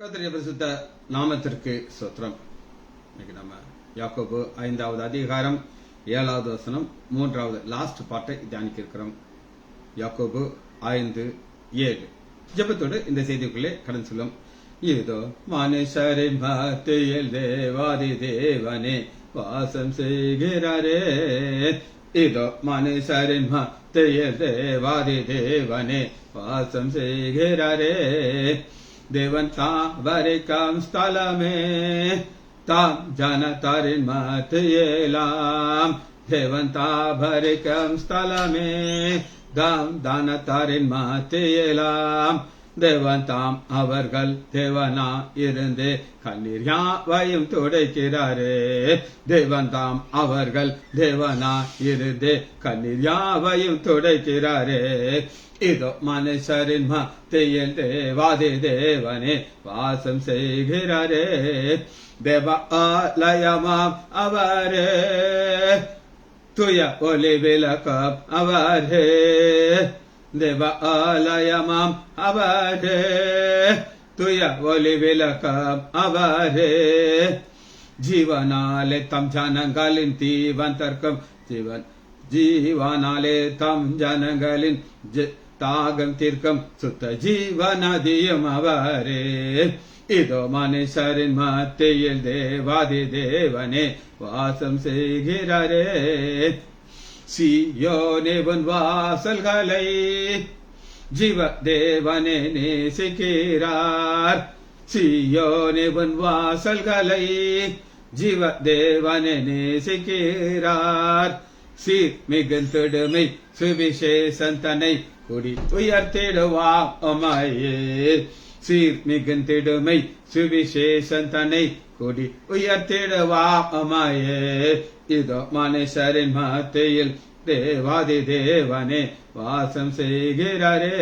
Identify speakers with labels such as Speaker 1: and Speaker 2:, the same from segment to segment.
Speaker 1: கர்த்தருடைய பரிசுத்த நாமத்திற்கு ஸ்தோத்திரம். இன்னைக்கு நம்ம யாக்கோபு 5வது அதிகாரம் 7வது வசனம் 3வது லாஸ்ட் பார்ட்டை தியானிக்க இருக்கிறோம். யாக்கோபு 5:7 ஜெபத்தோடு இந்த செய்திக்குள்ளே கடந்து செல்லும். இதோ மனுஷரின் மத்தியில் தேவாதி தேவனே வாசம் செய்கிறாரே. இதோ மனுஷரின் மத்தியில் தேவாதி தேவனே வாசம் செய்கிறாரே. தேவன் தாவரிக்கும் ஸ்தலமே தாம் ஜனதாரின் மத்தியிலாம். தேவன் தாவரிக்கும் ஸ்தலமே தாம் ஜனதாரின் மத்தியிலாம். தேவன் தாம் அவர்கள் தேவனா இருந்து கண்ணீர் யாவையும் துடைக்கிறாரே. தேவன் தாம் அவர்கள் தேவனா இருந்து கண்ணீர் யாவையும் துடைக்கிறாரே. இதோ மனுஷரின் மத்தியில் தேவாதி தேவனே வாசம் செய்கிறாரே. தேவ ஆலயமாம் அவரே துய ஒளி விளக்கம் அவரே. தேவ ஆலயமாம் அவரே துய ஒளி விளக்கம் அவரே. ஜீவனாலே தம் ஜனங்களின் தீவன் தர்க்கம் ஜீவனாலே தம் ஜனங்களின் தாகம் தீர்க்கம் சுத்த ஜீவநதியும் அவரே. இதோ மனுஷரின் மத்தியில் தேவாதி தேவனே வாசம் செய்கிறாரே. சீயோனின் வாசல்களை ஜீவ தேவனே நேசிக்கிறார். சீயோனின் வாசல்களை ஜீவ தேவனே நேசிக்கிறார். சீர் மிகுந்திடுமை சுவிசேஷன் தன்னை கொடி உயர்த்திடுவாம் அம்மையே. சீர் மிகுந்திடுமை சுவிசேஷன் தன்னை கொடி உயர்த்திடுவாம் அம்மையே. இதோ மனுஷரின் மத்தியில் தேவாதி தேவனே வாசம் செய்கிறாரே.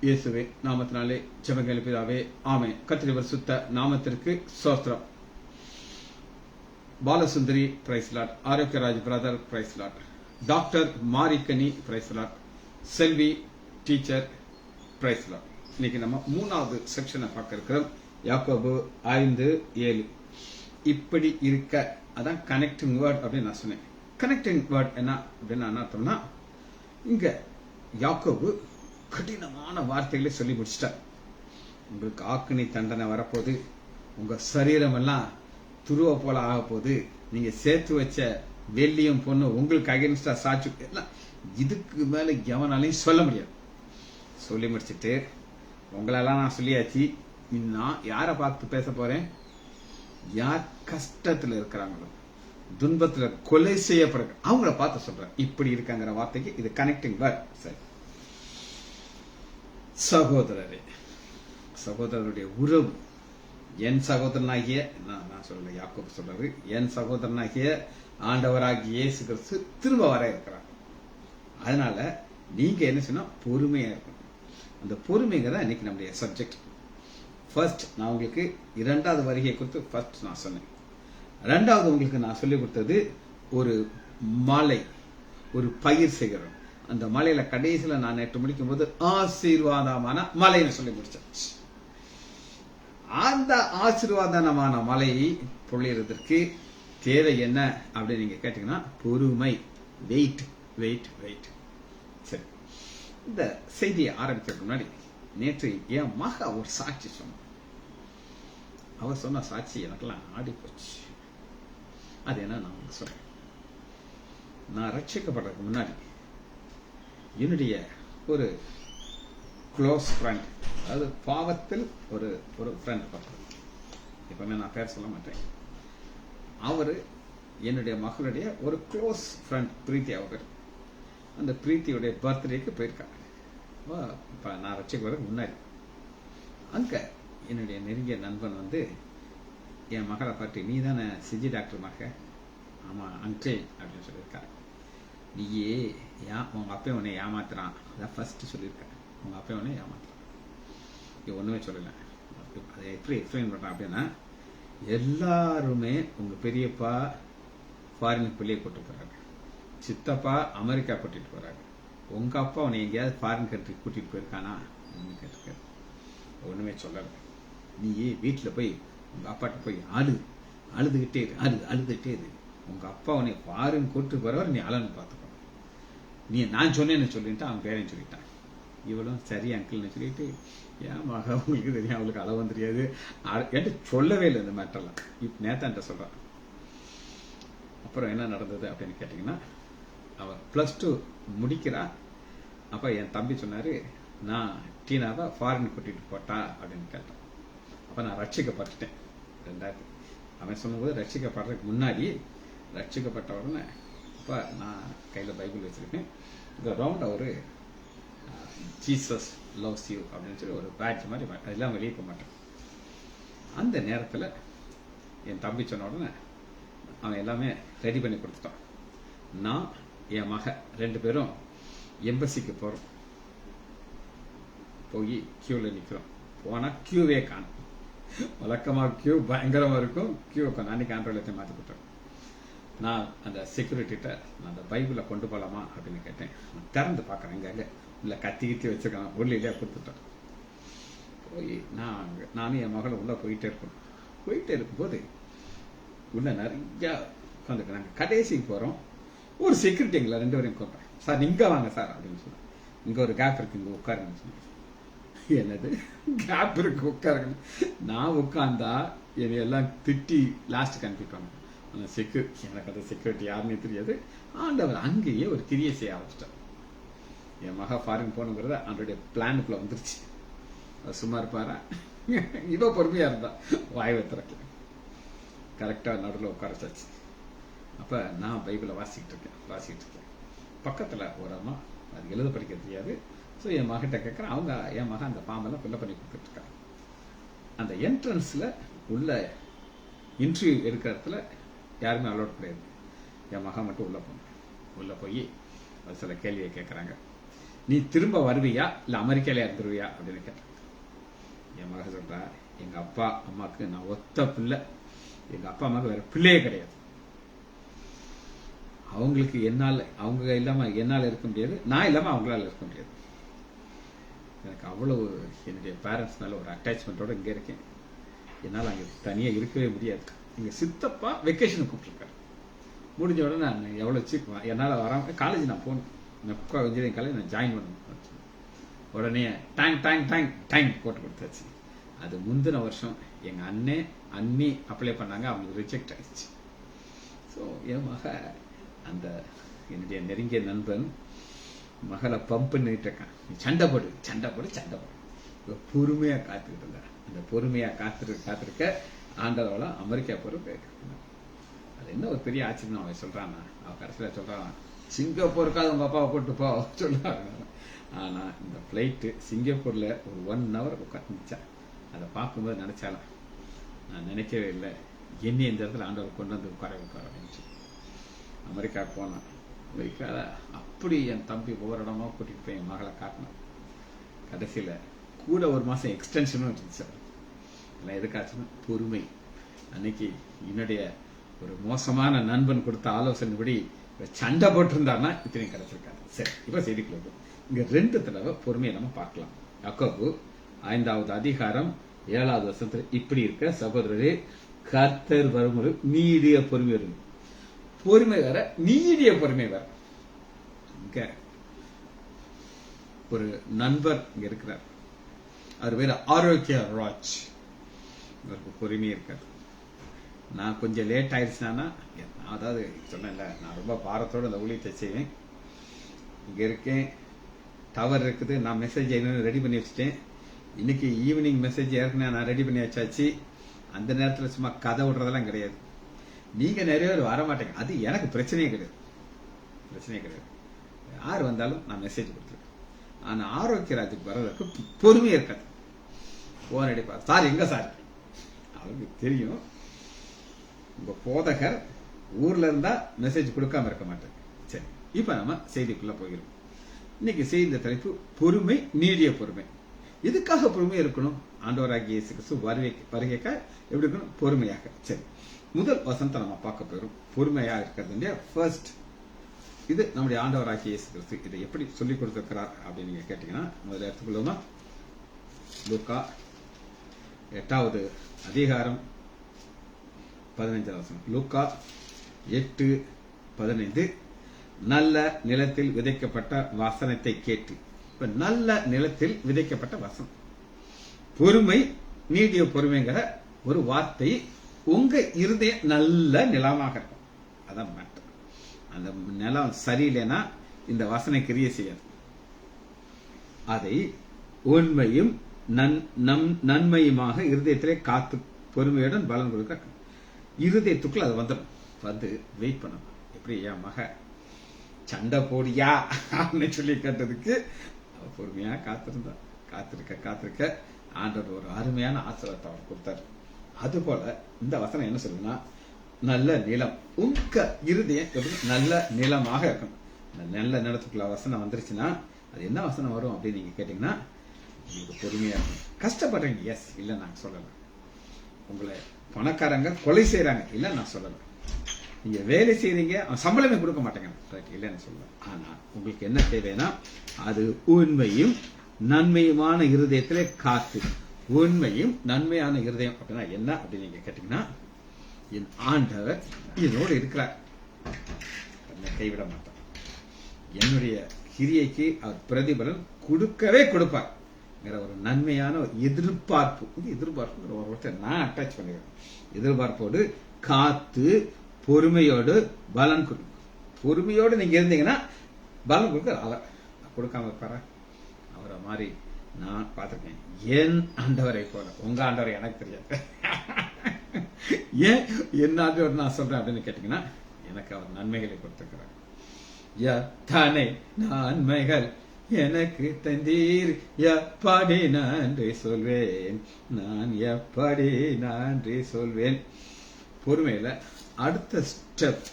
Speaker 1: இயேசுவே நாமத்தினாலே ஜெபங்கள் பிதாவே ஆமென். கர்த்தருடைய பரிசுத்த நாமத்திற்கு ஸ்தோத்திரம். Balasundari praise Lord, Arokiyaraj brother praise Lord, doctor Marikkani praise Lord, Selvi teacher praise Lord. இன்னைக்கு நம்ம 3வது செக்ஷனை பார்க்க இருக்கிறோம். யாக்கோபு 5:7 இப்படி இருக்க, அதான் கனெக்டிங் வேர்ட் அப்படின்னு நான் சொன்னேன். கனெக்டிங் வேர்ட் என்ன அப்படின்னு என்ன அர்த்தம்னா, இங்க யாக்கோபு கடினமான வார்த்தைகளை சொல்லி முடிச்சிட்டார். உங்களுக்கு ஆக்கினி தண்டனை வரப்போது, உங்க சரீரம் எல்லாம் துருவ போல ஆக போது, நீங்க சேர்த்து வச்ச வெள்ளியும் பொண்ணு உங்களுக்கு அகைன்ஸ்டா சாட்சி எல்லாம் இதுக்கு மேல எவனாலையும் சொல்ல முடியாது. சொல்லி முடிச்சுட்டு உங்களெல்லாம் நான் சொல்லியாச்சு, நான் யாரை பார்த்து பேச போறேன்? யார் கஷ்டத்துல இருக்கிறாங்களோ, துன்பத்துல கொலை செய்யப்படுற அவங்கள பார்த்து சொல்றேன். இப்படி இருக்காங்கிற வார்த்தைக்கு இது கனெக்டிங் வேர்ட். சரி, சகோதரரே, சகோதரருடைய உறவு, என் சகோதரனாகிய, நான் சொல்லல, யாக்கோபு சொல்றாரு, என் சகோதரனாகிய ஆண்டவராகிய இயேசு கிறிஸ்து திரும்ப வர இருக்கிறார். அதனால நீங்க என்ன சொன்னா பொறுமையா இருக்கணும். அந்த பொறுமைங்க தான் இன்னைக்கு நம்முடைய சப்ஜெக்ட். ஃபர்ஸ்ட் நான் உங்களுக்கு 2வது வருகையை குறித்து ஃபர்ஸ்ட் நான் சொன்னேன். 2வது உங்களுக்கு நான் சொல்லி கொடுத்தது ஒரு மலை, ஒரு பயிர் செய்கிறோம். அந்த மலையில கடைசியில நான் நேற்று முடிக்கும் போது ஆசீர்வாதமான மலைன்னு சொல்லி முடிச்சேன். அந்த ஆசீர்வாதமான மலையை பொழியறதற்கு தேவை என்ன அப்படின்னு நீங்க கேட்டீங்கன்னா பொறுமை, வெயிட் வெயிட் வெயிட். சரி, இந்த செய்தியை ஆரம்பிக்கிறதுக்கு முன்னாடி நேற்று என் மக ஒரு சாட்சி சொன்ன. அவர் சொன்ன சாட்சி எனக்கெல்லாம் ஆடி போச்சு. அது என்ன நான் உங்களுக்கு சொல்றேன். நான் ரட்சிக்கப்படுறதுக்கு முன்னாடி என்னுடைய ஒரு க்ளோஸ் ஃப்ரெண்ட், அதாவது பாவத்தில் ஒரு ஃப்ரெண்ட் பார்த்தேன். எப்பவுமே நான் பேர் சொல்ல மாட்டேன். அவரு என்னுடைய மகளுடைய ஒரு க்ளோஸ் ஃப்ரெண்ட், பிரீத்தி. அவர் அந்த பிரீத்தியுடைய பர்த்டேக்கு போயிருக்காங்க. இப்போ நான் ரட்சிக்கிறதுக்கு முன்னாடி அங்க என்னுடைய நெருங்கிய நண்பன் வந்து என் மகளை பார்த்து, நீ தானே சிஜி டாக்டர் மக? ஆமா அங்கிள் அப்படின்னு சொல்லியிருக்காரு. நீயே உங்க அப்பா உன்னை ஏமாத்துறான், அதான் ஃபர்ஸ்ட் சொல்லியிருக்க. உங்க அப்பா உடனே ஏமாத்தலாம். ஒண்ணுமே சொல்லல. அதை எப்படி எக்ஸ்பிளைன் பண்றேன் அப்படின்னா, எல்லாருமே உங்க பெரியப்பா ஃபாரின் பிள்ளையை கூட்டு போறாங்க, சித்தப்பா அமெரிக்கா கூட்டிட்டு போறாங்க, உங்க அப்பா உன்னை எங்கேயாவது ஃபாரின் கண்ட்ரி கூட்டிட்டு போயிருக்கானா அப்படின்னு கேட்டிருக்காரு. ஒண்ணுமே சொல்லல. நீ வீட்டுல போய் உங்க அப்பாட்ட போய் அழுதுகிட்டே இரு. உங்க அப்பா உன்னை ஃபாரின் கூட்டு போறவர் நீ அழன்னு பார்த்துக்கோ. நீ நான் சொன்னேன்னு சொல்லிட்டு அவன் பேரையும் சொல்லிட்டான். இவளும் சரி அங்கிள்னு சொல்லிட்டு, ஏன் மக அவங்களுக்கு தெரியும், அவளுக்கு அளவும் தெரியாது, என்கிட்ட சொல்லவே இல்லை இந்த மேட்டர்லாம். இப்ப நேத்தான்ட்ட சொல்றான். அப்புறம் என்ன நடந்தது அப்படின்னு கேட்டீங்கன்னா, அவன் +2 முடிக்கிறா. அப்ப என் தம்பி சொன்னாரு, நான் டீனாவை ஃபாரின் கூட்டிட்டு போட்டா அப்படின்னு கேட்டான். அப்ப நான் ரட்சிக்கப்பட்டுட்டேன். 2000 அவன் சொல்லும்போது ரட்சிக்கப்படுறதுக்கு முன்னாடி, ரட்சிக்கப்பட்ட உடனே அப்ப நான் கையில பைபிள் வச்சிருக்கேன். இந்த ரவுண்ட் ஒரு ஜீசஸ் லவ்ஸ் யூ அப்படின்னு சொல்லி ஒரு பேட்ச் மாதிரி அதெல்லாம் வெளியே போக மாட்டேன். அந்த நேரத்தில் என் தம்பி சொன்ன உடனே அவன் எல்லாமே ரெடி பண்ணி கொடுத்துட்டான். நான் என் மக 2 பேரும் எம்பசிக்கு போறோம். போய் கியூல நிக்கிறோம். போனா கியூவே காணும். வழக்கமா கியூ பயங்கரமா இருக்கும். கியூ அன்னைக்கு ஆண்ட்ராய்டு மாத்தி போட்டோம். நான் அந்த செக்யூரிட்டிட்ட நான் அந்த பைபிளை கொண்டு போகலாமா அப்படின்னு கேட்டேன். திறந்து பார்க்கறேன், இங்க உள்ள கத்தி வச்சிருக்கான். உள்ளிலே கொடுத்துட்டேன். போய் நானும் என் மகளும் உள்ள போயிட்டே இருக்கும்போது உள்ள நிறைய உட்காந்துக்கிறாங்க. கடைசிக்கு போறோம். ஒரு செக்யூரிட்டி எங்களை 2 பேரையும் கூப்பிட்றேன். சார் இங்க வாங்க சார் அப்படின்னு சொன்னேன். இங்க ஒரு கேப் இருக்கு, இங்க உட்காருங்கன்னு சொன்னேன். என்னது கேப் இருக்கு உட்காருங்க? நான் உட்கார்ந்தா என்னை எல்லாம் திட்டி லாஸ்ட்டுக்கு அனுப்பிப்பாங்க. எனக்கு அந்த செக்யூரிட்டி யாருன்னு தெரியாது. ஆண்டவர் அங்கேயே ஒரு கிரியை செய்ய ஆரம்பிச்சிட்டார். என் மகா ஃபாரின் போகணுங்கிறத அவனுடைய பிளானுக்குள்ள வந்துருச்சு. சும்மா இருப்பாரா? இவ பொறுமையா இருந்தா வாய் திறக்கல. கரெக்டா நடுவில் உட்காரச்சாச்சு. அப்ப நான் பைபிளை வாசிக்கிட்டு இருக்கேன். பக்கத்துல ஒரு அம்மா, அது எழுத படிக்க தெரியாது. ஸோ என் மகிட்ட கேட்கறேன். அவங்க என் மகன் அந்த ஃபார்மெல்லாம் ஃபில்அப் பண்ணி கொடுத்துட்டு இருக்காங்க. அந்த என்ட்ரன்ஸ்ல உள்ள இன்டர்வியூ எடுக்கிற இடத்துல யாருமே அலோட் கிடையாது. என் மகன் மட்டும் உள்ள போய் சில கேள்வியை கேட்கறாங்க. நீ திரும்ப வருவியா இல்ல அமெரிக்கால இருந்துருவியா அப்படின்னு கேட்டேன். என் மகன் சொல்றா, எங்க அப்பா அம்மாக்கு நான் ஒத்த பிள்ளை. எங்க அப்பா அம்மாவுக்கு வேற பிள்ளையே கிடையாது. அவங்களுக்கு அவங்க இல்லாம என்னால இருக்க முடியாது, நான் இல்லாம அவங்களால இருக்க முடியாது. எனக்கு அவ்வளவு என்னுடைய பேரண்ட்ஸ் மேல ஒரு அட்டாச்மெண்டோட இங்க இருக்கேன். என்னால அங்க தனியா இருக்கவே முடியாது. எங்க சித்தப்பா வெக்கேஷன் கூப்பிட்டுருக்காரு. முடிஞ்ச உடனே நான் எவ்வளவு சீப் என்னால வராம காலேஜ் நான் போகணும். மெப்கா இன்ஜினியரிங் காலேஜ் நான் ஜாயின் பண்ணணும். உடனே டைம் போட்டு கொடுத்தாச்சு. அது முந்தின வருஷம் எங்க அண்ணி அப்ளை பண்ணாங்க. அவங்களுக்கு ரிஜெக்ட் ஆயிடுச்சு. ஸோ என் மக அந்த என்னுடைய நெருங்கிய நண்பன் மகளை பம்ப் பண்ணிட்டு இருக்கான். நீ சண்டை போடு. பொறுமையா காத்துக்கிட்டு இருந்தா. அந்த பொறுமையா காத்திருக்க ஆண்டவளம் அமெரிக்கா போறது. அது என்ன ஒரு பெரிய ஆச்சரியம் அவன் சொல்றான். அவன் கடைசியில சொல்றான், சிங்கப்பூருக்காக உங்க அப்பாவை கூட்டு போ சொல்றாங்க. ஆனா இந்த பிளைட்டு சிங்கப்பூர்ல ஒரு 1 hour உட்காந்துச்சான். அதை பார்க்கும்போது நினைச்சாலும் நான் நினைக்கவே இல்லை, என்னை இந்த இடத்துல ஆண்டவர் கொண்டு வந்து உட்கார அப்படின்னு. அமெரிக்கா போனான். அமெரிக்கால அப்படி என் தம்பி ஒவ்வொரு இடமா கூட்டிட்டு போய் என் மகளை காட்டினான். கடைசியில கூட 1 மாசம் எக்ஸ்டென்ஷனும் இருந்துச்சு. எல்லாம் எதுக்காச்சுன்னா பொறுமை. அன்னைக்கு என்னுடைய ஒரு மோசமான நண்பன் கொடுத்த ஆலோசனைப்படி சண்டை போட்டிருந்தாருன்னா இத்தனையும் கிடைச்சிருக்காரு. சரி, இப்ப செய்திக்குள்ள இங்க 2 தடவை பொறுமையை நம்ம பார்க்கலாம். யாக்கோபு 5வது அதிகாரம் 7வது வசனத்துல இப்படி இருக்க சகோதரரே, கர்த்தர் வருமுறை நீடிய பொறுமை இருக்கு. பொறுமை வேற, நீடிய பொறுமை வேற. இங்க ஒரு நண்பர் இங்க இருக்கிறார். அவர் பேர் ஆரோக்கிய ராஜ். இவருக்கு பொறுமை இருக்காது. நான் கொஞ்சம் லேட் ஆயிடுச்சுனா, அதாவது சொன்னேன்ல, நான் ரொம்ப பாரத்தோட அந்த ஊழியத்தை செய்வேன். இங்க இருக்கேன், டவர் இருக்குது, நான் மெசேஜ் ரெடி பண்ணி வச்சுட்டேன். இன்னைக்கு ஈவினிங் மெசேஜ் ஏற்கனவே நான் ரெடி பண்ணி வச்சாச்சு. அந்த நேரத்தில் சும்மா கதை விடுறதெல்லாம் கிடையாது. நீங்க நிறைய பேர் வர மாட்டேங்க, அது எனக்கு பிரச்சனையே கிடையாது. யார் வந்தாலும் நான் மெசேஜ் கொடுத்துருக்கேன். ஆனா ஆரோக்கியராஜுக்கு வர்றதுக்கு பொறுமையா இருக்காது. போன் அடிப்பா, சார் எங்க சார்? அவருக்கு தெரியும் உங்க போதகர் ஊர்ல இருந்தா மெசேஜ் கொடுக்காம இருக்க மாட்டேன். சரி, இப்ப நம்ம செய்திக்குள்ள போகிறோம். இன்னைக்கு செய்தி தலைப்பு பொறுமை, நீடிய பொறுமை. எதுக்காக பொறுமையா இருக்கணும்? ஆண்டவராகிய இயேசு கிறிஸ்து வருகைக்க எப்படி இருக்கணும்? பொறுமையாக. சரி, முதல் வசனத்தை நம்ம பார்க்க போறோம். பொறுமையா இருக்கிறது ஃபர்ஸ்ட் இது நம்முடைய ஆண்டவராகிய இயேசு கிறிஸ்து இதை எப்படி சொல்லிக் கொடுத்திருக்கிறார் அப்படின்னு நீங்க கேட்டீங்கன்னா முதல்ல எடுத்துக்கொள்ளுமா. லூக்கா 8வது அதிகாரம் 15வது வசனம். லூக்கா 8:15. நல்ல நிலத்தில் விதைக்கப்பட்ட வசனத்தை கேட்டு. இப்ப நல்ல நிலத்தில் விதைக்கப்பட்ட வசனம், பொறுமை, நீடிய பொறுமைங்கிற ஒரு வார்த்தை உங்க இருதயம் நல்ல நிலமாக இருக்கும். அதான் மேட்டர். அந்த நிலம் சரியில்லைன்னா இந்த வசனை கிரியை செய்யாது. அதை உண்மையும் நன்மையுமாக இருதயத்திலே காத்து பொறுமையுடன் பலன் கொடுக்க இருதயத்துக்குள்ள அது வந்துடும். வந்து வெயிட் பண்ணணும். எப்படி என் மக சண்டை போடியா அப்படின்னு சொல்லி கேட்டதுக்கு பொறுமையா காத்திருக்க ஆண்டவர் ஒரு அருமையான ஆசீர்வாதத்தை அவர் கொடுத்தாரு. அது போல இந்த வசனம் என்ன சொல்லுன்னா, நல்ல நிலம், உங்க இருதயம் எப்படி நல்ல நிலமாக இருக்கணும். நல்ல நிலத்துக்குள்ள வசனம் வந்துருச்சுன்னா அது என்ன வசனம் வரும் அப்படின்னு நீங்க கேட்டீங்கன்னா, உங்களுக்கு பொறுமையா இருக்கும். கஷ்டப்படுறீங்க, எஸ், இல்ல நான் சொல்லல. உங்களை பணக்காரங்க கொலை செய்யறாங்க, இல்ல நான் சொல்லல. நீங்க வேலை செய்றீங்க, சம்பளமே கொடுக்க மாட்டேங்க, இல்லன்னு சொல்லல. ஆனா உங்களுக்கு என்ன தேவைன்னா, அது உண்மையும் நன்மையுமான இருதயத்திலே காத்து. உண்மையும் நன்மையான இருதயம் அப்படின்னா என்ன அப்படின்னு நீங்க கேட்டீங்கன்னா, என் ஆண்டவர் இதோடு இருக்கிறார், என்னை கைவிட மாட்டார், என்னுடைய கிரியைக்கு அவர் பிரதிபலன் கொடுக்கவே கொடுப்பார் ஒரு நன்மையான ஒரு எதிர்பார்ப்பு. எதிர்பார்ப்பு ஒருத்தர் நான் அட்டாச் பண்ணிடுறேன். எதிர்பார்ப்போடு காத்து பொறுமையோடு பலன் கொடுக்கும். பொறுமையோடு நீங்க இருந்தீங்கன்னா பலன் கொடுக்க அவர் கொடுக்காம இருப்பாரா? அவரை மாதிரி நான் பார்த்திருக்கேன். என் ஆண்டவரை போல. உங்க ஆண்டவரை எனக்கு தெரியாது. ஏன் என் ஆண்டவர் நான் சொல்றேன் அப்படின்னு கேட்டீங்கன்னா, எனக்கு அவர் நன்மைகளை கொடுத்திருக்கிறார். எத்தனை நன்மைகள் எனக்கு தந்தீர், எப்படி நன்றி சொல்வேன், நான் எப்படி நன்றி சொல்வேன். பொறுமையில அடுத்த ஸ்டெப்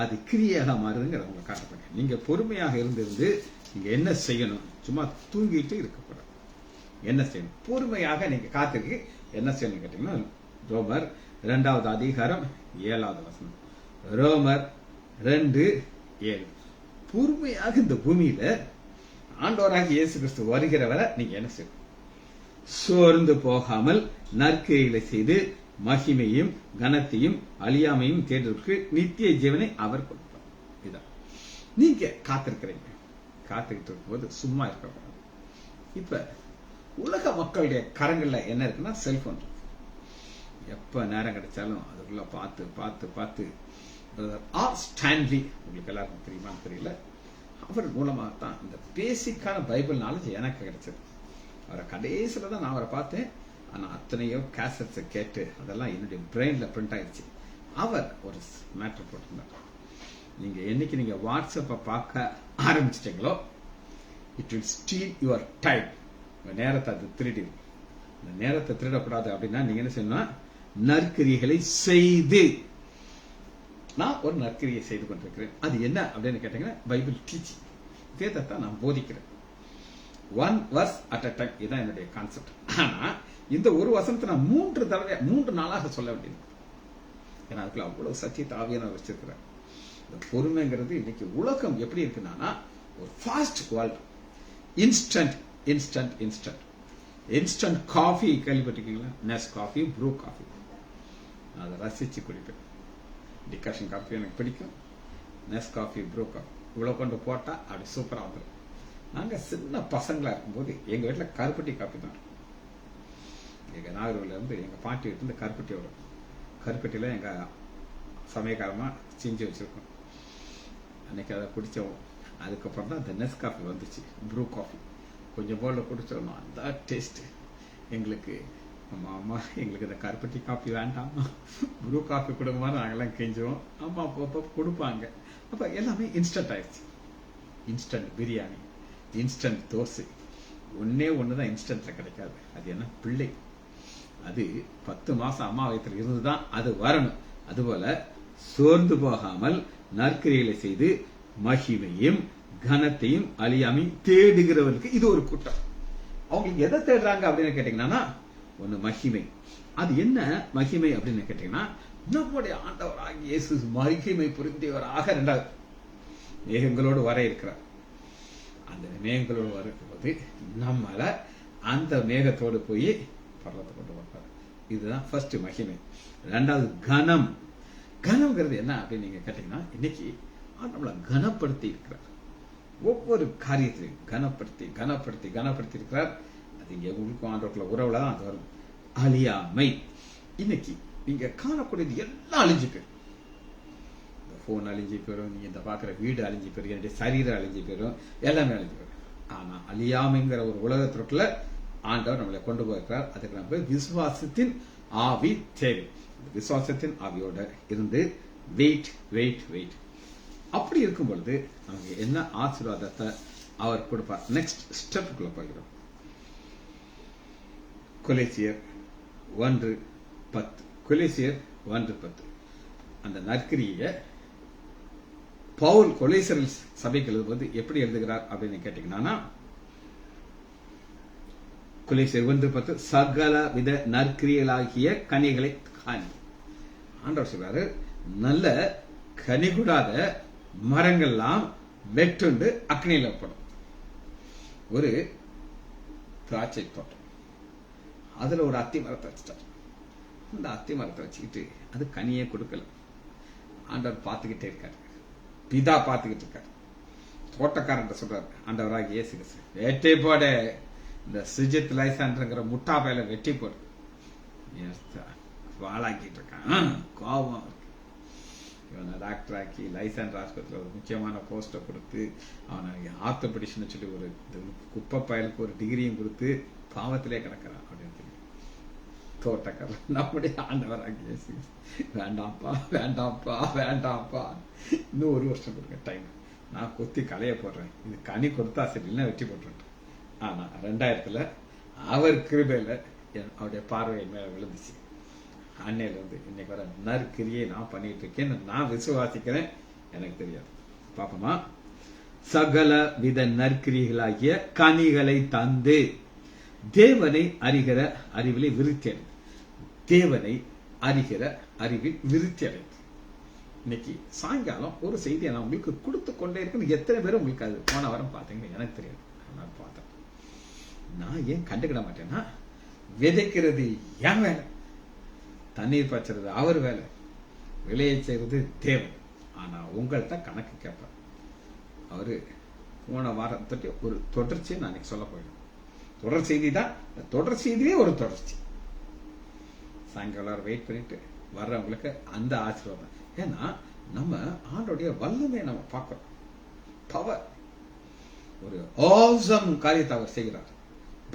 Speaker 1: அது கிரியாக மாறுதுங்கிற உங்களை காட்டப்படுங்க. நீங்க பொறுமையாக இருந்திருந்து நீங்க என்ன செய்யணும்? சும்மா தூங்கிட்டு இருக்கக்கூடாது. என்ன செய்யணும்? பொறுமையாக நீங்க காத்திருக்கு என்ன செய்யணும் கேட்டீங்கன்னா, ரோமர் 2வது அதிகாரம் 7வது வசனம். ரோமர் 2:7. பொறுமையாக இந்த பூமியில ஆண்டவராக இயேசு கிறிஸ்து வருகிற வரை நீங்க என்ன செய்யணும்? சோர்ந்து போகாமல் நற்கிரிகளை செய்து மகிமையும் கனத்தையும் அழியாமையும் தேடுவதற்கு நித்திய ஜீவனை அவர் கொடுப்பார். இதான் நீங்க காத்திருக்கிறீங்க. காத்துக்கிட்டு இருக்கும்போது சும்மா இருக்க. இப்ப உலக மக்களுடைய கரங்கள்ல என்ன இருக்குன்னா, செல்போன். எப்ப நேரம் கிடைச்சாலும் அதுக்குள்ள பார்த்து பார்த்து பார்த்து ஸ்டான்லி, உங்களுக்கு எல்லாருக்கும் தெரியுமான்னு தெரியல, அவர் மூலமாகத்தான் இந்த பேசிக்கான பைபிள் நாலேஜ் எனக்கு கிடைச்சது. அவரை கடைசியில தான் நான் அவரை பார்த்தேன். ஆனா அத்தனையோ கேசட்ஸை கேட்டு அதெல்லாம் என்னுடைய பிரெயின்ல பிரிண்ட் ஆயிடுச்சு. அவர் ஒரு மேட்டர் போட்டிருந்தார். நீங்க என்னைக்கு நீங்க வாட்ஸ்அப்பை பார்க்க ஆரம்பிச்சிட்டீங்களோ, it will steal your time. உங்க நேரத்தை அது திருடிடும். இந்த நேரத்தை திருடக்கூடாது அப்படின்னா நீங்க என்ன செய்யணும்? நற்கிரிகளை செய்து. நான் ஒரு நற்கிரியை செய்து கொண்டிருக்கிறேன். அது என்ன அப்படின்னு கேட்டீங்கன்னா, பைபிள் டீச்சிங். வேதத்தை நான் போதிக்கிறேன். 1 verse at a time. இதுதான் என்னுடைய கான்செப்ட். ஆனா இந்த ஒரு வசனத்தை நான் 3 நாளாக சொல்ல வேண்டியது. ஏன்னா அதுக்குள்ள அவ்வளவு சத்தியத்தை ஆவியானவர் வச்சிருக்கிறேன். இந்த பொறுமைங்கிறது இன்னைக்கு உலகம் எப்படி இருக்குன்னா, ஒரு ஃபாஸ்ட் வேர்ல்ட். இன்ஸ்டன்ட் காஃபி கேள்விப்பட்டிருக்கீங்களா? Ness coffee, Bru coffee. அதை ரசிச்சு குடிப்பேன். டிகாஷன் காஃபி எனக்கு பிடிக்கும். நெஸ் காஃபி, ப்ரூ காஃபி இவ்வளவு கொண்டு போட்டா அப்படி சூப்பரா வந்துடும். நாங்க சின்ன பசங்களா இருக்கும்போது எங்க வீட்டுல கருப்பட்டி காப்பி தான். எங்க நாகர்கோவில இருந்து எங்க பாட்டி வீட்டுல இருந்து கருப்பட்டி வரும். கருப்பட்டியில எங்க சமயக்காரமா செஞ்சு வச்சிருக்கோம். அன்னைக்கு அதை குடிச்சோம். அதுக்கப்புறம் தான் இந்த நெஸ் காஃபி வந்துச்சு, ப்ரூ காஃபி. கொஞ்சம் போல குடிச்சோம். அந்த டேஸ்ட் எங்களுக்கு, அம்மா எங்களுக்கு இந்த கருப்பட்டி காஃபி வேண்டாம், ப்ரூ காஃபி கொடுக்குமா நாங்கெல்லாம் கெஞ்சுவோம். அம்மா அப்போ கொடுப்பாங்க. அப்ப எல்லாமே இன்ஸ்டன்ட் ஆயிடுச்சு. Instant biryani, instant dosa. ஒண்ணுதான் இன்ஸ்டன்ட்ல கிடைக்காது. அது என்ன? பிள்ளை. அது 10 மாசம் அம்மா வயிற்றுல இருந்துதான் அது வரணும். அதுபோல சோர்ந்து போகாமல் நற்கிரிகளை செய்து மகிமையும் கனத்தையும் அழியாமையும் தேடுகிறவர்களுக்கு இது ஒரு கூட்டம். அவங்களுக்கு எதை தேடுறாங்க அப்படின்னு கேட்டீங்கன்னா, ஒண்ணு மகிமை. அது என்ன மகிமை அப்படின்னு கேட்டீங்கன்னா, நம்முடைய ஆண்டவராகிய இயேசு மகிமை புரிந்தவராக. 2வது மேகங்களோடு வர இருக்கிறார். அந்த மேகங்களோடு வரும்போது நம்மள அந்த மேகத்தோடு போய் பரலத்தை கொண்டு வருவார். இதுதான் ஃபர்ஸ்ட் மகிமை. ரெண்டாவது கனம். கனம்ங்கிறது என்ன அப்படின்னு நீங்க கேட்டீங்கன்னா, இன்னைக்கு நம்மளை கனப்படுத்தி இருக்கிறார். ஒவ்வொரு காரியத்திலையும் கனப்படுத்தி கனப்படுத்தி கனப்படுத்தி இருக்கிறார். அது இங்க உங்களுக்கும் ஆண்டவருக்குள்ள உறவுல தான் அது வரும். அழியாமை. இன்னைக்கு நீங்க காணக்கூடியது எல்லாம் அழிஞ்சு போயிடும். இந்த போன் அழிஞ்சு போயிடும், நீங்க இந்த பாக்குற வீடு அழிஞ்சு போயிடும், என்னுடைய சரீரம் அழிஞ்சு போயிடும், எல்லாமே அழிஞ்சு போயிடும். ஆனா அழியாமைங்கிற ஒரு உலகத்திற்குள்ள ஆண்டவர் நம்மளை கொண்டு போயிருக்கிறார். அதுக்கு நம்ம விசுவாசத்தின் ஆவி தேவை. விசுவாசத்தின் ஆவியோட இருந்து வெயிட் வெயிட் வெயிட். அப்படி இருக்கும் பொழுது நமக்கு என்ன ஆசீர்வாதத்தை அவர் கொடுப்பார். நெக்ஸ்ட் ஸ்டெப்புக்குள்ள போகிறோம். கொலேசியர் 1:10. கொலேசியர் 1:10. அந்த நற்கிரியை பவுல் கொலேசியர் சபைக்கு எழுதும்போது எப்படி எழுதுகிறார் அப்படின்னு கேட்டீங்கன்னா, கொலேசியர் 1:10 சகல வித நற்கிரியலாகிய கனிகளை காணி. ஆண்டவர் சொல்றாரு, நல்ல கனிகூடாத மரங்கள்லாம் வெட்டுண்டு அக்னியில படும். ஒரு திராட்சை தோட்டம், அதுல ஒரு அத்தி மரத்தை வச்சுட்டார். அந்த அத்தி மரத்தை வச்சுக்கிட்டு அது கனியே கொடுக்கல. ஆண்டவர் பார்த்துக்கிட்டே இருக்காரு, பிதா பார்த்துக்கிட்டு இருக்காரு. தோட்டக்காரன் சொல்றாரு, ஆண்டவராக இயேசு கிறிஸ்து, வெட்டி போட இந்த சுஜித் லைசன்ஸ்ங்கிற முட்டா பையில வெட்டி போடு. வாழாக்கிட்டு இருக்கான், கோபம் இருக்கு. இவனை டாக்டர் ஆக்கி லைசன்ஸ் ஆஸ்பத்திரியில் ஒரு முக்கியமான போஸ்ட்டை கொடுத்து அவனை ஆர்த்தோபெடிஷன் சொல்லி ஒரு குப்பை பயலுக்கு ஒரு டிகிரியும் கொடுத்து பாவத்திலே கிடக்கிறான் அப்படின்னு சொல்லி தோட்டக்காரர் நம்முடைய ஆண்டவராக இயேசு, வேண்டாம்ப்பா வேண்டாம்ப்பா வேண்டாம்ப்பா, இன்னும் 1 வருஷம் கொடுங்க டைம், நான் கொத்தி களைய போடுறேன், இது கனி கொடுத்தா சரி, இல்லைன்னா வெட்டி போட்டுறேன். ஆனா 2000 அவர் கிருபையில அவருடைய பார்வை மேல விழுந்துச்சு. அன்னையில இருந்து இன்னைக்கு வர நற்கிரியை நான் பண்ணிட்டு இருக்கேன், நான் விசுவாசிக்கிறேன். எனக்கு தெரியாது. பாப்போமா? சகல வித நற்கிரிகளாகிய கனிகளை தந்து தேவனை அறிகிற அறிவிலை விருத்தி அடைந்து. தேவனை அறிகிற அறிவில் விருத்தி அடைந்து. இன்னைக்கு சாயங்காலம் ஒரு செய்தியை நான் உங்களுக்கு கொடுத்து கொண்டே இருக்கேன். எத்தனை பேரும் உங்களுக்கு அது போன வாரம் பார்த்தீங்கன்னு எனக்கு தெரியாது. நான் பார்த்தேன். நான் ஏன் கண்டுக்கிட மாட்டேன்னா, விதைக்கிறது என் வேலை, தண்ணீர் பாய்ச்சறது அவர் வேலை, விளைய செய்வது தேவன். ஆனா உங்கள்கிட்ட கணக்கு கேட்பார். அவரு போன வாரத்தை ஒரு தொடர்ச்சியை நான் சொல்ல போயிடும். தொடர் செய்தி தான், தொடர் செய்தியே ஒரு தொடர்ச்சி. சாயங்காலம் வெயிட் பண்ணிட்டு வர்றவங்களுக்கு அந்த ஆசீர்வாதம். ஏன்னா நம்ம ஆண்டோடைய வல்லமையை நம்ம பார்க்கிறோம். பவர், ஒரு ஆசம் காரியத்தை அவர் செய்கிறார்,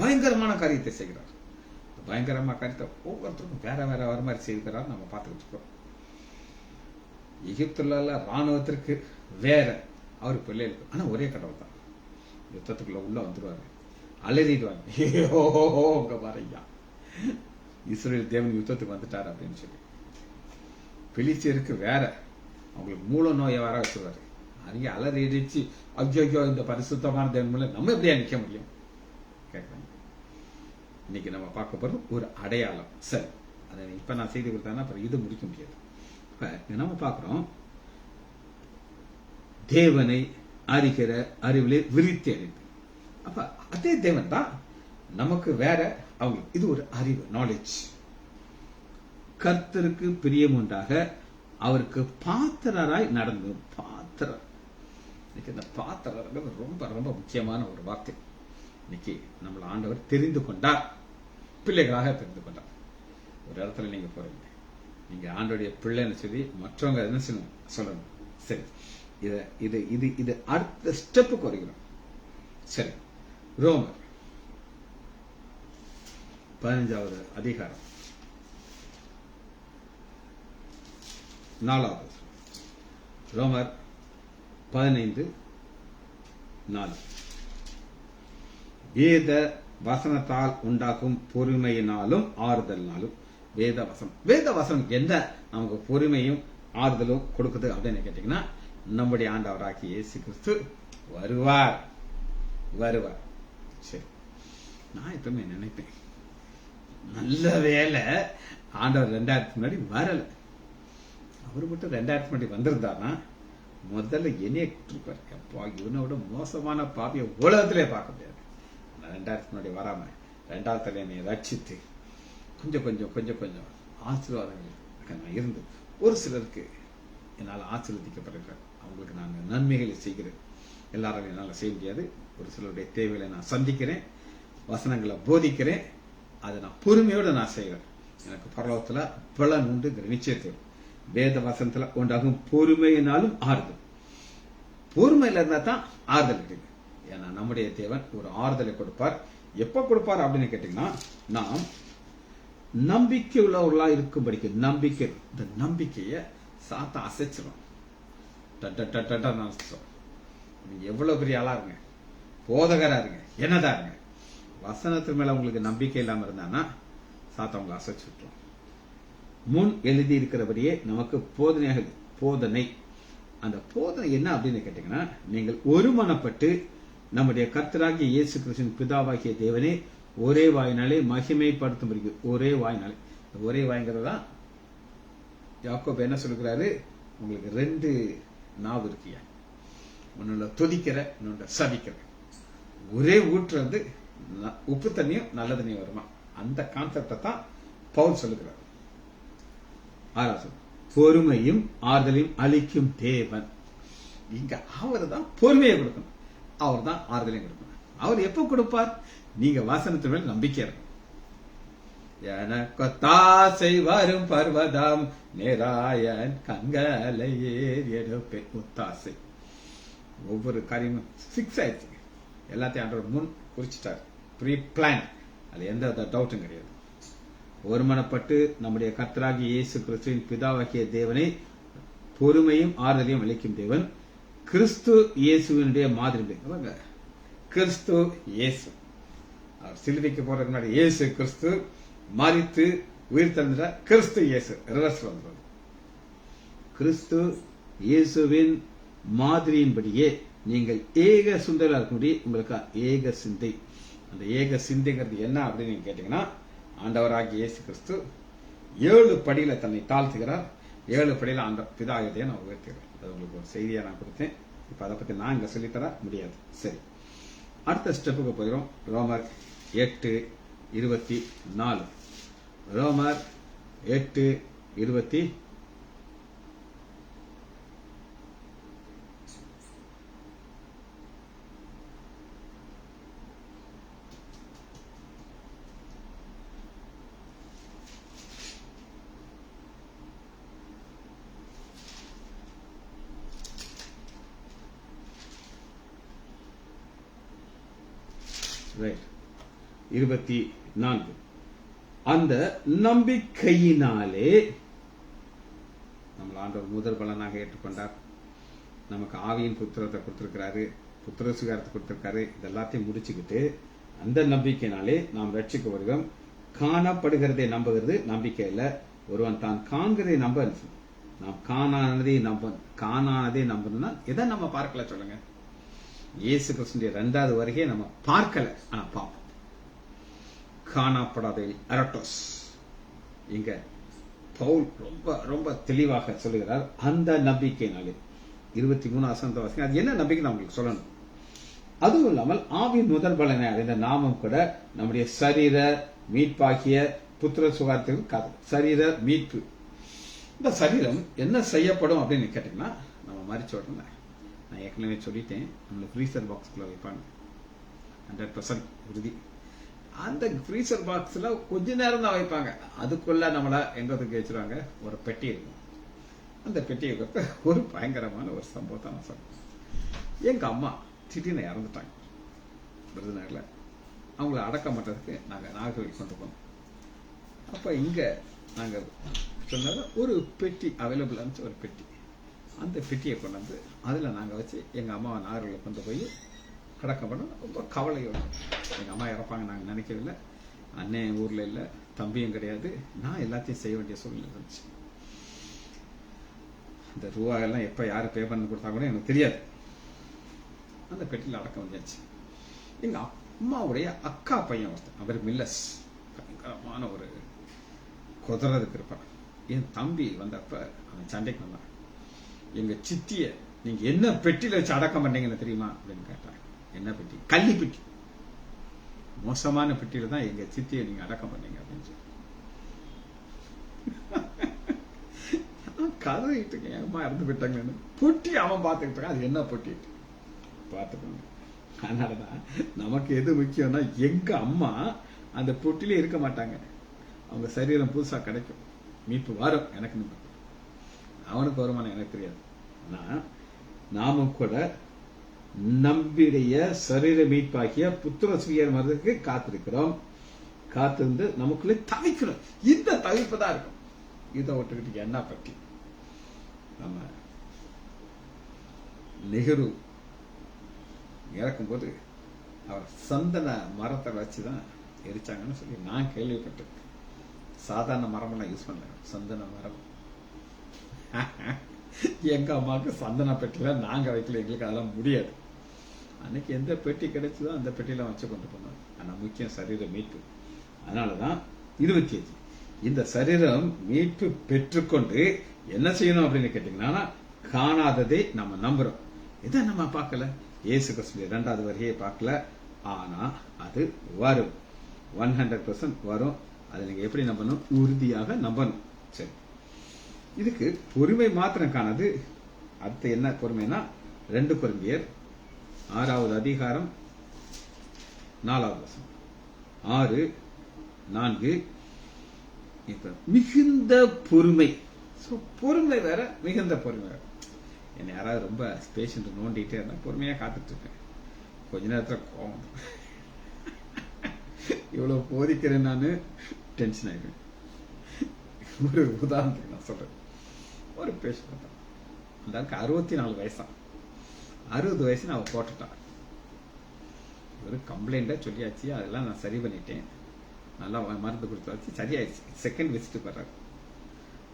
Speaker 1: பயங்கரமான காரியத்தை செய்கிறார். பயங்கரமான காரியத்தை ஒவ்வொருத்தருக்கும் வேற வேற வர மாதிரி செய்கிறார். நம்ம பார்த்துக்கிட்டு இருக்கோம். எகிப்துல ராணுவத்திற்கு வேற, அவரு பிள்ளைகளுக்கு ஆனா ஒரே கடவுள் தான். யுத்தத்துக்குள்ள உள்ள வந்துருவாரு, அலறிடுவாங்க, உங்க பாருயா இஸ்ரேல் தேவன் யுத்தத்துக்கு வந்துட்டாரு அப்படின்னு சொல்லி. பிலிஸ்தியருக்கு வேற, அவங்களுக்கு மூல நோயை வர வச்சுருவாரு. அங்கே அலறிடிச்சு, ஐயோ இந்த பரிசுத்தமான தேவன் மூலம் நம்ம எப்படியா நிக்க முடியும் கேட்கறாங்க. இன்னைக்கு நம்ம பார்க்க போறது ஒரு அடையாளம். சரி, அதை இப்ப நான் செய்தி கொடுத்தேன்னா அப்புறம் இது முடிக்க முடியாது. இப்ப நம்ம பார்க்கிறோம், தேவனை அறிகிற அறிவிலே விருத்தி அடைந்து. அப்ப அதே தேவன் தான் நமக்கு வேற, அவங்க இது ஒரு அறிவு, நாலேஜ். கர்த்தருக்கு பிரியம் உண்டாக அவருக்கு பாத்திரராய் நடந்து. பாத்திரம், இன்னைக்கு இந்த பாத்திரம் ரொம்ப ரொம்ப முக்கியமான ஒரு வார்த்தை. இன்னைக்கு நம்மள ஆண்டவர் தெரிந்து கொண்டார், பிள்ளைகளாக தெரிந்து கொண்டார். ஒரு இடத்துல நீங்க போறீங்க, நீங்க ஆண்டோடைய பிள்ளைன்னு சொல்லி மற்றவங்க என்ன சொல்லணும். சரி, இது இது இது இது அடுத்த ஸ்டெப்புக்கு வருகிறோம். சரி, ரோமர் 15வது அதிகாரம் 4வது. ரோமர் 15:4. வேத வசனத்தால் உண்டாகும் பொறுமையினாலும் ஆறுதலினாலும். வேத வசனம் என்ன நமக்கு பொறுமையும் ஆறுதலும் கொடுக்குது அப்படின்னு கேட்டீங்கன்னா, நம்முடைய ஆண்டவராகிய இயேசு கிறிஸ்து வருவார். சரி, நான் எப்பவுமே நினைப்பேன், நல்ல வேலை ஆண்டவர் 2000 முன்னாடி வரல. அவரு மட்டும் 2000 முன்னாடி வந்திருந்தாருன்னா முதல்ல என்னைய இருப்பார். அப்பா, இவனோட மோசமான பாவிய உலகத்திலே பார்க்க முடியாது. 2000 முன்னாடி வராம 2000 என்னை ரட்சித்து கொஞ்சம் கொஞ்சம் கொஞ்சம் கொஞ்சம் ஆசீர்வாதங்கள் நான் இருந்து ஒரு சிலருக்கு என்னால் ஆசீர்வதிக்கப்பட்டிருக்கிறேன். அவங்களுக்கு நான் நன்மைகளை செய்கிறேன். எல்லாரும் என்னால் செய்ய முடியாது. ஒரு சிலருடைய தேவைகளை நான் சந்திக்கிறேன், வசனங்களை போதிக்கிறேன். அதை நான் பொறுமையோடு நான் செய்கிறேன். எனக்கு பரலோகத்துல பலன் உண்டு நிச்சயத்தை வேத வசனத்துல உண்டாகும் பொறுமையினாலும் ஆறுதல். பொறுமையில இருந்தா தான் ஆறுதல் இருக்கு. ஏன்னா நம்முடைய தேவன் ஒரு ஆறுதலை கொடுப்பார். எப்ப கொடுப்பார் அப்படின்னு கேட்டீங்கன்னா, நாம் நம்பிக்கை உள்ளவர்களா இருக்கும்படிக்கு நம்பிக்கை, இந்த நம்பிக்கைய சாத்தா அசைச்சிடும். நீங்க எவ்வளவு பெரிய ஆளா இருங்க, போதகரா இருங்க, என்னதா இருங்க, வசனத்து மேல உங்களுக்கு நம்பிக்கை இல்லாம இருந்தானா சாத்தா உங்களை அசைச்சு விட்டுரும். முன் எழுதி இருக்கிறபடியே நமக்கு போதனை. அந்த போதனை என்ன அப்படின்னு கேட்டீங்கன்னா, நீங்கள் ஒருமனப்பட்டு நம்முடைய கர்த்தராகிய இயேசு கிறிஸ்துவின் பிதாவாகிய தேவனே ஒரே வாயினாலே மகிமைப்படுத்தும்படிக்கு. ஒரே வாயினாலே, ஒரே வாய்ங்கிறதா யாக்கோபு என்ன சொல்லுகிறாரு, உங்களுக்கு 2 நாவு இருக்கியா, ஒன்னுல துதிக்கிற, இன்னொன்று சபிக்கிற. ஒரே ஊற்று வந்து உப்பு தண்ணியும் நல்ல தண்ணியும் வருமா, அந்த கான்செப்டை தான் பவுல் சொல்லுகிறார். பொறுமையும் ஆறுதலையும் அளிக்கும் தேவன். இங்க அவர் தான் பொறுமையை கொடுக்கணும், அவர் தான் ஆறுதலையும் கொடுக்கணும். அவர் எப்ப கொடுப்பார், நீங்க வாசனத்து மேல் நம்பிக்கை இருக்கும். எனக்கு தாசை வரும் பர்வதம் நேராயன் கண்களை எடுப்பேன். ஒத்தாசை ஒவ்வொரு காரியமும் ஃபிக்ஸ் ஆயிடுச்சு. எல்லாத்தையும் ஆண்டவர் முன் குறிச்சிட்டார், ப்ரீ பிளான். அது எந்த டவுட்டும் கிடையாது. ஒருமனப்பட்டு நம்முடைய கர்த்தராகிய இயேசு கிறிஸ்துவின் பிதாவாகிய தேவனை பொறுமையும் ஆறுதலையும் அளிக்கும் தேவன் கிறிஸ்து இயேசுவினுடைய மாதிரி. கிறிஸ்து இயேசு அவர் சிலுவைக்கு போறதுக்கு முன்னாடி இயேசு கிறிஸ்து மரித்து உயிர் தந்த கிறிஸ்து இயேசு ரிவர்ஸ் வந்தது. கிறிஸ்து இயேசுவின் மாதிரியின்படியே நீங்கள் ஏக சுந்தரா இருக்கும்படி உங்களுக்கு ஏக சிந்தை. அந்த ஏக சிந்தைங்கிறது என்ன அப்படின்னு நீங்க கேட்டீங்கன்னா, ஆண்டவராகிய இயேசு கிறிஸ்து 7 படியில தன்னை தாழ்த்துகிறார். 7 படியில அந்த பிதாயத்தையே நான் உயர்த்துகிறேன். அது உங்களுக்கு ஒரு செய்தியா நான் கொடுத்தேன். இப்ப அதை பத்தி நான் இங்க சொல்லித்தர முடியாது. சரி, அடுத்த ஸ்டெப்புக்கு போயிடும். ரோமர் 8:24. ரோமர் 8:20. ரைட், 24. அந்த நம்பிக்கையினாலே நம்மள ஆண்டவர் முதல் பலனாக ஏற்றுக்கொண்டார். நமக்கு ஆவியின் புத்திரத்தை கொடுத்திருக்கிறாரு, புத்திர சுகாரத்தை கொடுத்திருக்காரு. இதெல்லாத்தையும் முடிச்சுக்கிட்டு அந்த நம்பிக்கையினாலே நாம் ரட்சிக்கப்படுகிறோம். காணப்படுகிறதை நம்புகிறது நம்பிக்கை இல்ல, ஒருவன் தான் காண்கிறதை நம்ப. நாம் காணானதை நம்பணும்னா எதை நம்ம பார்க்கல சொல்லுங்க. இயேசு கிறிஸ்துவின் 2வது வருகையை நம்ம பார்க்கல, ஆனா பார்ப்போம். காணப்படாத அரட்டோஸ். இங்க பவுல் ரொம்ப ரொம்ப தெளிவாக சொல்லுகிறார். அந்த நம்பிக்கையினாலே 23 வாசிங்க. அது என்ன நம்பிக்கை நான் உங்களுக்கு சொல்லணும். அதுவும் இல்லாமல் ஆவியின் முதல் பலனை அடைந்த நாமும் கூட நம்முடைய சரீர மீட்பாகிய புத்திர சுகாரத்துக்கு காது. சரீர மீட்பு. இந்த சரீரம் என்ன செய்யப்படும் அப்படின்னு கேட்டீங்கன்னா, நம்ம மறிச்ச உடனே, நான் ஏற்கனவே சொல்லிட்டேன், நம்மள ஃப்ரீசர் பாக்ஸ்குள்ள வைப்பாங்க. 100% உறுதி. அந்த ஃப்ரீசர் பாக்ஸ்ல கொஞ்ச நேரம் தான் வைப்பாங்க. அதுக்குள்ள நம்மள எங்க தூக்கி வச்சிருவாங்க, ஒரு பெட்டி இருக்கும். அந்த பெட்டியை ஒரு பயங்கரமான ஒரு சம்பவத்தை நான் சொல்றேன். எங்க அம்மா திடீர்னு இறந்துட்டாங்க விருதுநகர்ல. அவங்கள அடக்கம் பண்றதுக்கு நாங்க நாகர்கோவில் கொண்டு போனோம். அப்ப இங்க நாங்க சொன்னது ஒரு பெட்டி அவைலபிள் இருந்துச்சு, ஒரு பெட்டி. அந்த பெட்டியை கொண்டு வந்து அதுல நாங்க வச்சு எங்க அம்மாவை நாகர்கோவில் கொண்டு போய் அடக்கம் பண்ண. ரொம்ப கவலையோட எங்க அம்மா இறப்பாங்க நாங்க நினைக்கவில்லை. அண்ணன் ஊர்ல இல்ல, தம்பியும் கிடையாது. நான் எல்லாத்தையும் செய்ய வேண்டிய சூழ்நிலை இருந்துச்சு. இந்த ரூபாயெல்லாம் எப்ப யாரு பே பண்ணி கொடுத்தா கூட எனக்கு தெரியாது. அந்த பெட்டியில் அடக்கம் வந்தாச்சு. எங்க அம்மாவுடைய அக்கா பையன் ஒருத்தன், அவர் மில்லஸ், பயங்கரமான ஒரு குதிரதுக்கு இருப்பான். என் தம்பி வந்தப்ப அவன் சண்டைக்கு வந்தான். எங்க சித்திய நீங்க என்ன பெட்டியில வச்சு அடக்கம் பண்ணீங்கன்னு தெரியுமா அப்படின்னு கேட்டாங்க. என்ன பெட்டி? கள்ளி பெட்டி. மோசமான பெட்டியில தான் எங்க சித்தியை நீங்க அடக்கம் பண்ணீங்க அப்படின்னு சொல்லி கதறிட்டு இருக்கேன். அம்மா இறந்து போயிட்டாங்கன்னு. பொட்டி அவன் பார்த்துக்கிட்டு இருக்கான். அது என்ன பொட்டி பார்த்துக்கோங்க. அதனாலதான் நமக்கு எது முக்கியம்னா, எங்க அம்மா அந்த பொட்டிலே இருக்க மாட்டாங்க. அவங்க சரீரம் புதுசா கிடைக்கும், மீட்பு வரும். எனக்கு அவனுக்கு வருமானம் எனக்கு தெரியாது. ஆனா நாமும் கூட நம்முடைய சரீர மீட்பாகிய புத்திர சுயர் மரத்துக்கு காத்திருக்கிறோம். காத்திருந்து நமக்குள்ளே தவிக்கிறோம். இந்த தவிப்பு தான் இருக்கும். இதை விட்டுக்கிட்டு என்ன பற்றி நம்ம நெஹ்ரு இறக்கும் போது அவர் சந்தன மரத்தை வச்சுதான் எரிச்சாங்கன்னு சொல்லி நான் கேள்விப்பட்டேன். சாதாரண மரமெல்லாம் யூஸ் பண்ணல, சந்தன மரம். எங்க அம்மாவுக்கு சந்தன பெட்டில நாங்க வைக்கல, எங்களுக்கு அதெல்லாம் முடியாது. அன்னைக்கு எந்த பெட்டி கிடைச்சதோ அந்த பெட்டியில வச்சு கொண்டு போனோம். ஆனா முக்கியம் சரீர மீட்பு. அதனாலதான் 25 இந்த சரீரம் மீட்பு பெற்றுக்கொண்டு என்ன செய்யணும் அப்படின்னு கேட்டீங்கன்னா, காணாததை நம்ம நம்புறோம். இதை நம்ம பார்க்கல, இயேசு கிறிஸ்துவின் 2வது வருகையை பார்க்கல. ஆனா அது வரும், 100% வரும். அதை நீங்க எப்படி நம்பணும்? உறுதியாக நம்பணும். சரி, இதுக்கு பொறுமை மாத்திரம் காணாது. அடுத்து என்ன பொறுமைனா, 2 கொரிந்தியர் 6வது அதிகாரம் 4வது வசனம். 6:4 இப்ப மிகுந்த பொறுமை. பொறுமை வேற, மிகுந்த பொறுமை வேற. என்னை யாராவது ரொம்ப பேஷண்ட் நோண்டிட்டே இருந்தா பொறுமையா காத்துட்டு இருக்கேன். கொஞ்ச நேரத்துல கோவம், இவ்வளவு போதிக்கிறேன், நானு டென்ஷன் ஆயிடுவேன். ஒரு உதாரணத்துக்கு நான் சொல்றேன். ஒரு பேஷண்ட் தான், அந்த 64 வயசான். 60 வயசு நான் போட்டுட்டான். ஒரு கம்ப்ளைண்ட சொல்லியாச்சு, அதெல்லாம் நான் சரி பண்ணிட்டேன். நல்லா மருந்து கொடுத்தாச்சு, சரியாயிடுச்சு. செகண்ட் விசிட் வர்றாரு.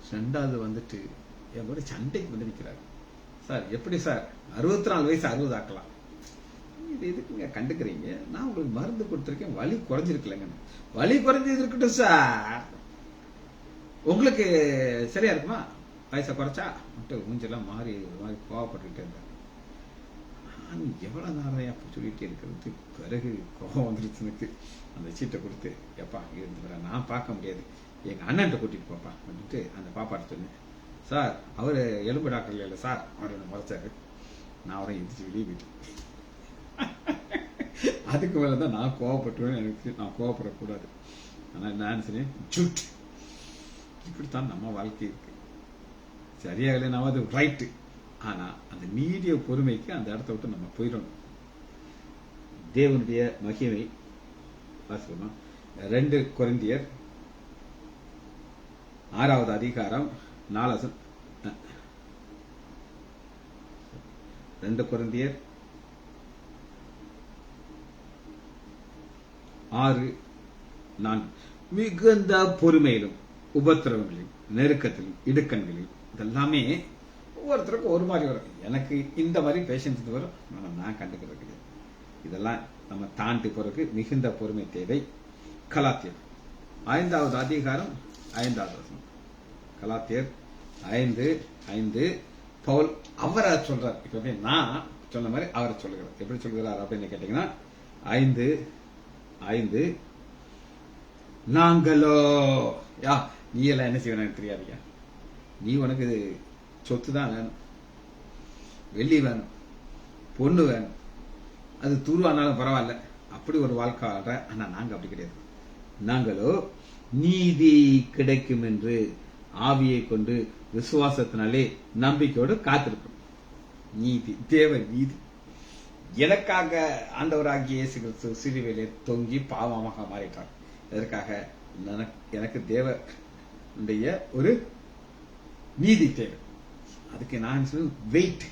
Speaker 1: 2வது வந்துட்டு என் கூட சண்டைக்கு வந்து நிற்கிறாரு. சார் எப்படி சார் 64 வயசு 60 ஆக்கலாம்? இது எதுக்குங்க கண்டுக்கிறீங்க? நான் உங்களுக்கு மருந்து கொடுத்துருக்கேன், வலி குறைஞ்சிருக்கலங்க. வலி குறைஞ்சது இருக்கட்டும் சார், உங்களுக்கு சரியா இருக்குமா வயசை குறைச்சா? மூஞ்செல்லாம் மாறி ஒரு மாதிரி கோவப்பட்டுக்கிட்டே இருந்தார். எவ்வளவு நேரம் அப்படி சொல்லிட்டே இருக்கிறது. பிறகு கோபம் வந்துருச்சு. அந்த சீட்டை கொடுத்து, எப்பா இருந்து நான் பார்க்க முடியாது, எங்க அண்ணன்ட்ட கூட்டிட்டு போப்பா அப்படின்ட்டு அந்த பாப்பாட்ட சொன்னேன். சார் அவரு எலும்பு டாக்டர் இல்ல சார், அவர் என்ன முறைச்சாரு. நான் அவரை எந்திரிச்சு வெளியே போயிட்டேன். அதுக்கு மேலதான் நான் கோவப்பட்டுவேன். எனக்கு நான் கோவப்படக்கூடாது. ஆனா நான் சொன்னேன், ஜூட். இப்படித்தான் நம்ம வாழ்க்கை இருக்கு. சரியாக நான் அது ரைட்டு. ஆனா அந்த நீடிய பொறுமைக்கு அந்த இடத்த விட்டு நம்ம போயிடணும். தேவனுடைய மகிமை வாசிக்கணும். 2 கொரிந்தியர் 6வது அதிகாரம் 4 2 கொரிந்தியர் 6:4 மிகுந்த பொறுமையிலும் உபத்திரவங்களில் நெருக்கத்திலும் இடுக்கண்களில் இதெல்லாமே ஒவ்வொருத்தருக்கும் ஒரு மாதிரி வரும். எனக்கு இந்த மாதிரி பேஷன்ஸ் வரும், நான் கண்டுக்கிறது கிடையாது. இதெல்லாம் நம்ம தாண்டி போறதுக்கு மிகுந்த பொறுமை தேவை. கலாத்தியர் 5வது அதிகாரம் 5வது வசனம். கலாத்தியர் 5:5 பவுல் அவரை சொல்றார். இப்ப நான் சொன்ன மாதிரி அவரை சொல்லுகிறார். எப்படி சொல்லுகிறார் அப்படின்னு கேட்டீங்கன்னா, 5:5 நாங்களோ நீ எல்லாம் என்ன செய்வேன் தெரியாதியா, நீ உனக்கு சொத்து தான் வேணும், வெள்ளி வேணும், பொண்ணு வேணும், அது துருவானாலும் பரவாயில்ல, அப்படி ஒரு வாழ்க்கை வாழ்ற. ஆனா நாங்க அப்படி கிடையாது. நாங்களோ நீதி கிடைக்கும் என்று ஆவியை கொண்டு விசுவாசத்தினாலே நம்பிக்கையோடு காத்திருக்கிறோம். நீதி, தேவ நீதி. எனக்காக ஆண்டவராகிய இயேசு கிறிஸ்து சிலுவையிலே தொங்கி பாவமாக மாறிட்டார். இதற்காக எனக்கு தேவனுடைய ஒரு நீதி தேவை. அதுக்கு நான் வெயிட்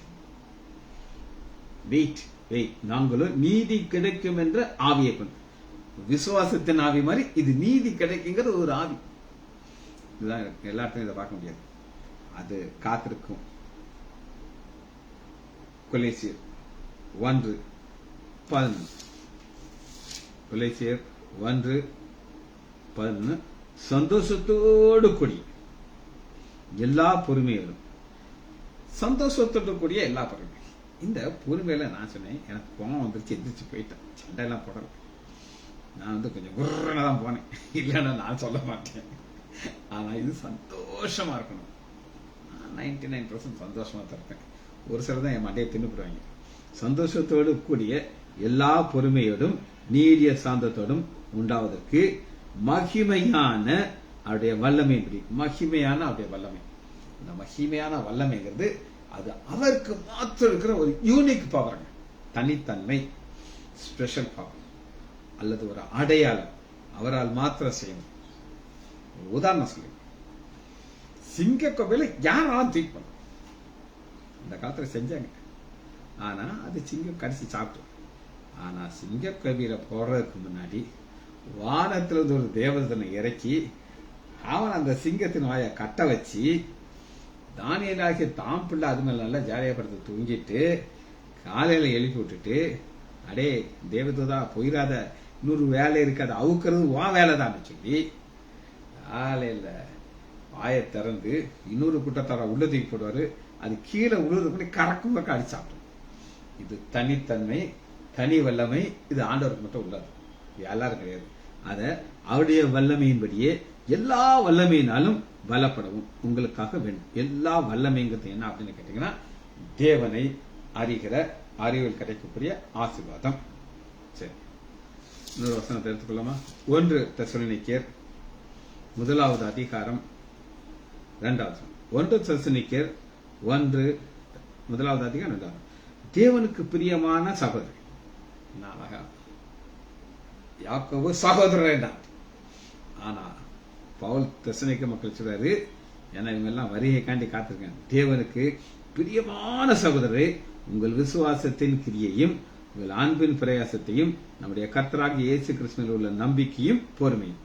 Speaker 1: வெயிட் வெயிட். நாங்களும் நீதி கிடைக்கும் என்ற ஆவியை கொண்டு, விசுவாசத்தின் ஆவி மாதிரி இது நீதி கிடைக்குங்கிறது ஒரு ஆவி. இதுதான் எல்லாத்தையும் இதை பார்க்க முடியாது. அது காத்திருக்கும். கொலேசியர் 1:11 கொலேசியர் 1:11 சந்தோஷத்தோடு கூடி எல்லா பொறுமையோடும் சந்தோஷத்தோடு கூடிய எல்லா பொறுமை. இந்த பொறுமையில நான் சொன்னேன், எனக்கு கோவம் வந்துருச்சு, எந்திரிச்சு போயிட்டேன், சண்டையெல்லாம் போடல. நான் கொஞ்சம் குர்ரனா தான் போனேன், இல்லைன்னா நான் சொல்ல மாட்டேன். ஆனா இது சந்தோஷமா இருக்கணும். 99% சந்தோஷமா தான் இருப்பேன். ஒரு சிலர் தான் என் மண்டையை தின்னுப்படுவாங்க. சந்தோஷத்தோடு கூடிய எல்லா பொறுமையோடும் நீடிய சாந்தத்தோடும் உண்டாவதற்கு மகிமையான அவருடைய வல்லமை. மகிமையான அவருடைய வல்லமை. இந்த மகிமையான வல்லமைங்கிறது அது அவருக்கு மாத்திரம் இருக்கிற ஒரு யூனிக் பவர், தனித்தன்மை, ஸ்பெஷல் பவர் அல்லது ஒரு அடையாளம், அவரால் மாத்திரம் செய்யணும். உதாரணம் சொல்லி, சிங்க கோவில யாராலும் தூக்கி பண்ண இந்த காலத்துல செஞ்சாங்க. ஆனா அது சிங்கம் கடிச்சு சாப்பிட்டு. ஆனா சிங்க கோவில போடுறதுக்கு முன்னாடி வானத்துல இருந்து ஒரு தேவதனை இறக்கி அவன் அந்த சிங்கத்தின் வாயை கட்ட வச்சு தானியலாகிய தாம் பிள்ளை அது மேல நல்லா ஜாலியா படுத்து தூங்கிட்டு காலையில எழுப்பி விட்டுட்டு, அடே தேவதூதா போயிடாத, இன்னொரு வேலை இருக்காது, அவுக்கிறது உன் வேலைதான் சொல்லி காலையில வாயை திறந்து இன்னொரு குட்டத்தார உள்ள தூக்கி போடுவாரு. அது கீழே உழுது கறக்கும் பக்கம் அடிச்சு சாப்பிடும். இது தனித்தன்மை, தனி வல்லமை. இது ஆண்டவருக்கு மட்டும் உள்ளது, எல்லாரும் கிடையாது. அத அவருடைய வல்லமையின்படியே எல்லா வல்லமையினாலும் பலப்படவும் உங்களுக்காக வேண்டும். எல்லா வல்லமைங்கிறது என்ன அப்படின்னு கேட்டீங்கன்னா, தேவனை அறிகிற அறிவில் கிடைக்கக்கூடிய ஆசீர்வாதம். சரி, இன்னொரு வசனத்தை எடுத்துக்கொள்ளாமா? 1 தெசலோனிக்கேயர் 1 அதிகாரம் 2 1 தெசலோனிக்கேயர் 1 1 அதிகாரம் 2. தேவனுக்கு பிரியமான சகோதரி. யாக்கோபு சகோதரர் தான். ஆனா பவுல் தெசலோனிக்க மக்கள் சொல்றாரு, ஏன்னா இவங்க எல்லாம் வருகைக்காண்டி காத்திருக்காங்க. தேவனுக்கு பிரியமான சகோதரரை, உங்கள் விசுவாசத்தின் கிரியையும் உங்கள் அன்பின் பிரயாசத்தையும் நம்முடைய கர்த்தராகிய இயேசு கிறிஸ்துவில் உள்ள நம்பிக்கையும் பொறுமையும்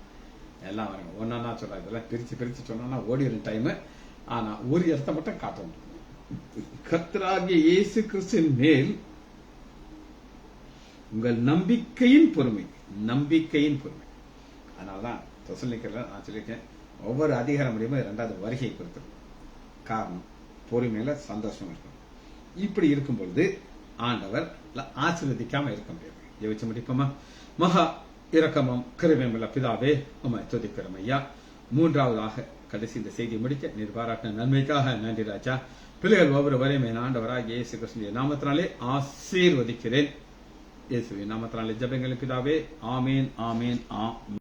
Speaker 1: எல்லாம் வருங்க. ஒன்னா சொல்றாங்க. இதெல்லாம் பிரிச்சு சொன்னா ஓடிடும் டைம். ஆனா ஒரு இடத்த மட்டும் காட்டணும். கர்த்தராகிய இயேசு கிறிஸ்துவின் மேல் உங்கள் நம்பிக்கையின் பொறுமை. நம்பிக்கையின் பொறுமை. அதனாலதான் தெசலோனிக்கேயர்ல நான் சொல்லியிருக்கேன், ஒவ்வொரு அதிகாரம் முடியுமே 2வது வருகை குறித்து. காரணம், பொறுமையில சந்தோஷம் இருக்கும். இப்படி இருக்கும் பொழுது ஆண்டவர் ஆசீர்வதிக்காம இருக்க முடியாது. ஜெபிச்சு முடிப்போமா? மகா இரக்கமும் கிருபையுமுள்ள பிதாவே, உம்மை துதிக்கிறோம் ஐயா. 3வதாக கடைசி இந்த செய்தி முடிக்க நீர் பாராட்டின நன்மைக்காக நன்றி ராஜா. பிள்ளைகள் ஒவ்வொருவரையும் என் ஆண்டவராகிய இயேசு கிறிஸ்துவின் நாமத்தினாலே ஆசீர்வதிக்கிறேன். இயேசுவின் நாமத்தினாலே ஜெபங்கள் பிதாவே. ஆமேன், ஆமேன், ஆமேன்.